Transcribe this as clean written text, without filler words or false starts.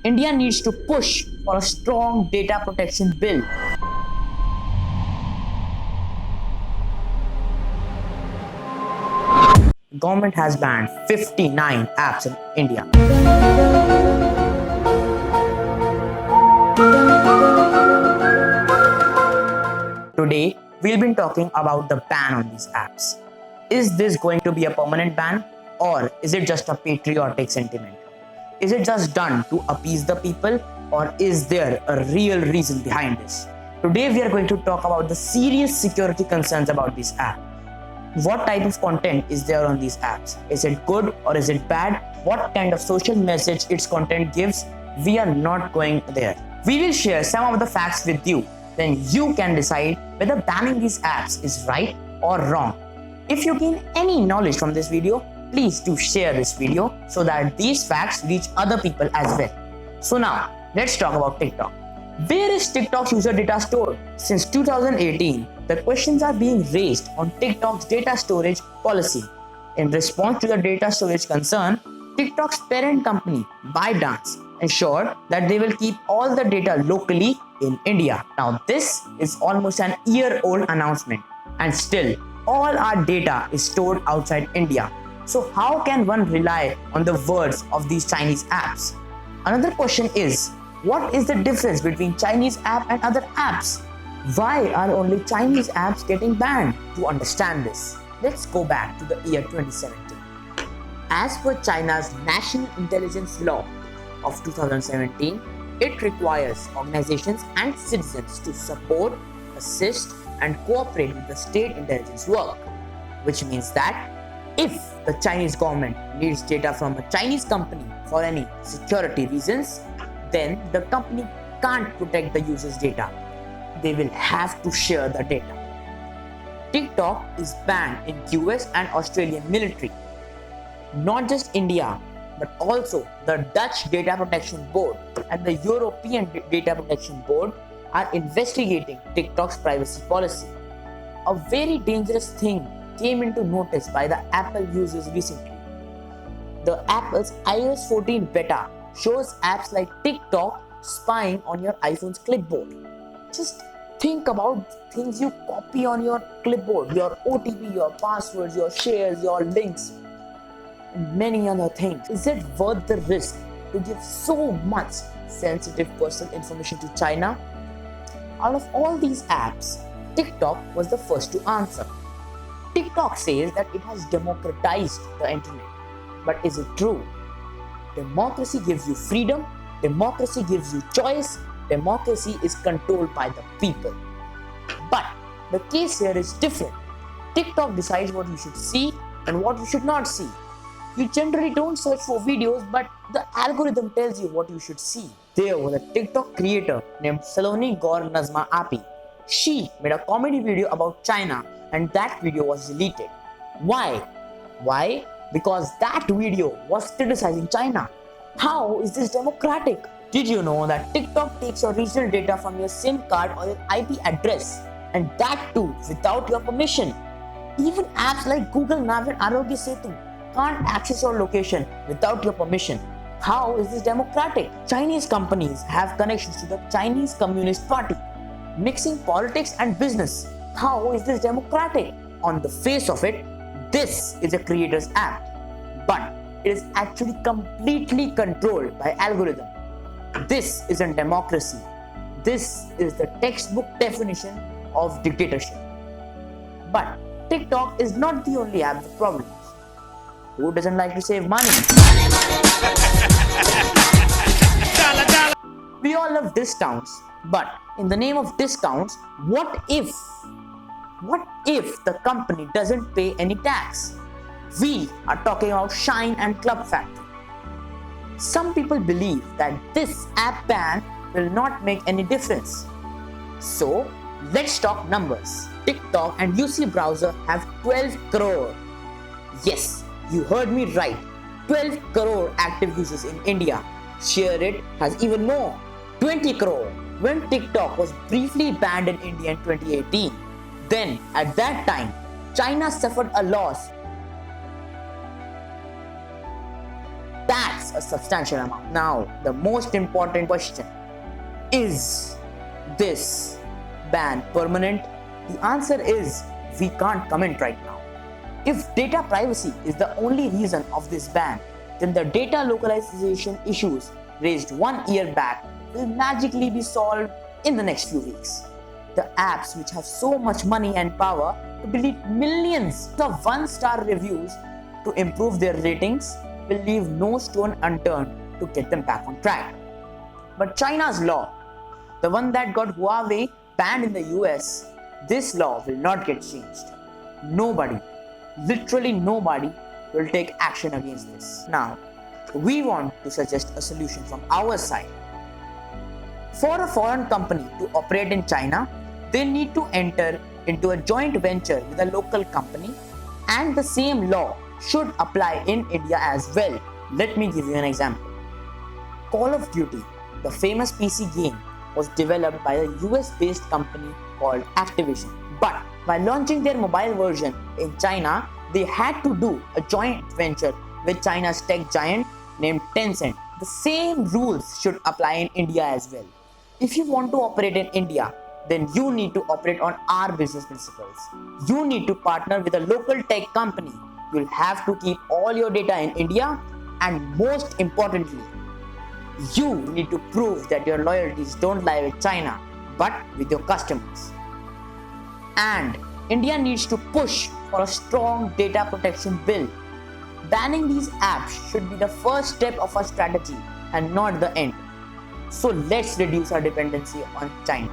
India needs to push for a strong data protection bill. Government has banned 59 apps in India. Today, we'll be talking about the ban on these apps. Is this going to be a permanent ban, or is it just a patriotic sentiment? Is it just done to appease the people, or is there a real reason behind this? Today, we are going to talk about the serious security concerns about this app. What type of content is there on these apps? Is it good or is it bad? What kind of social message its content gives? We are not going there. We will share some of the facts with you. Then you can decide whether banning these apps is right or wrong. If you gain any knowledge from this video, please do share this video so that these facts reach other people as well. So now, let's talk about TikTok. Where is TikTok's user data stored? Since 2018, the questions are being raised on TikTok's data storage policy. In response to the data storage concern, TikTok's parent company, ByteDance, ensured that they will keep all the data locally in India. Now, this is almost an year-old announcement, and still, all our data is stored outside India. So how can one rely on the words of these Chinese apps? Another question is, what is the difference between Chinese app and other apps? Why are only Chinese apps getting banned? To understand this, let's go back to the year 2017. As per China's National Intelligence Law of 2017, it requires organizations and citizens to support, assist, and cooperate with the state intelligence work, which means that if the Chinese government needs data from a Chinese company for any security reasons, then the company can't protect the user's data. They will have to share the data. TikTok is banned in US and Australian military. Not just India, but also the Dutch Data Protection Board and the European Data Protection Board are investigating TikTok's privacy policy. A very dangerous thing came into notice by the Apple users recently. The Apple's iOS 14 beta shows apps like TikTok spying on your iPhone's clipboard. Just think about things you copy on your clipboard, your OTP, your passwords, your shares, your links, and many other things. Is it worth the risk to give so much sensitive personal information to China? Out of all these apps, TikTok was the first to answer. TikTok says that it has democratized the internet. But is it true? Democracy gives you freedom, democracy gives you choice, democracy is controlled by the people. But the case here is different. TikTok decides what you should see and what you should not see. You generally don't search for videos, but the algorithm tells you what you should see. There was a TikTok creator named Saloni Gaur Nazma Api. She made a comedy video about China and that video was deleted. Why? Why? Because that video was criticizing China. How is this democratic? Did you know that TikTok takes your regional data from your SIM card or your IP address, and that too without your permission? Even apps like Google Nav and Arogya Setu can't access your location without your permission. How is this democratic? Chinese companies have connections to the Chinese Communist Party, mixing politics and business. How is this democratic? On the face of it, this is a creator's app, but it is actually completely controlled by algorithm. This isn't democracy. This is the textbook definition of dictatorship. But TikTok is not the only app with problems. Who doesn't like to save money? We all love discounts, but in the name of discounts, what if the company doesn't pay any tax? We are talking about Shine and Club Factory. Some people believe that this app ban will not make any difference. So, let's talk numbers. TikTok and UC browser have 12 crore. Yes, you heard me right. 12 crore active users in India. ShareIt has even more, 20 crore. When TikTok was briefly banned in India in 2018, then at that time, China suffered a loss. That's a substantial amount. Now, the most important question, is this ban permanent? The answer is we can't comment right now. If data privacy is the only reason of this ban, then the data localization issues raised 1 year back will magically be solved in the next few weeks. The apps which have so much money and power to delete millions of one-star reviews to improve their ratings will leave no stone unturned to get them back on track. But China's law, the one that got Huawei banned in the US, this law will not get changed. Nobody, literally nobody, will take action against this. Now, we want to suggest a solution from our side. For a foreign company to operate in China, they need to enter into a joint venture with a local company, and the same law should apply in India as well. Let me give you an example. Call of Duty, the famous PC game, was developed by a US-based company called Activision. But by launching their mobile version in China, they had to do a joint venture with China's tech giant named Tencent. The same rules should apply in India as well. If you want to operate in India, then you need to operate on our business principles. You need to partner with a local tech company. You'll have to keep all your data in India, and most importantly, you need to prove that your loyalties don't lie with China, but with your customers. And India needs to push for a strong data protection bill. Banning these apps should be the first step of our strategy and not the end. So let's reduce our dependency on China.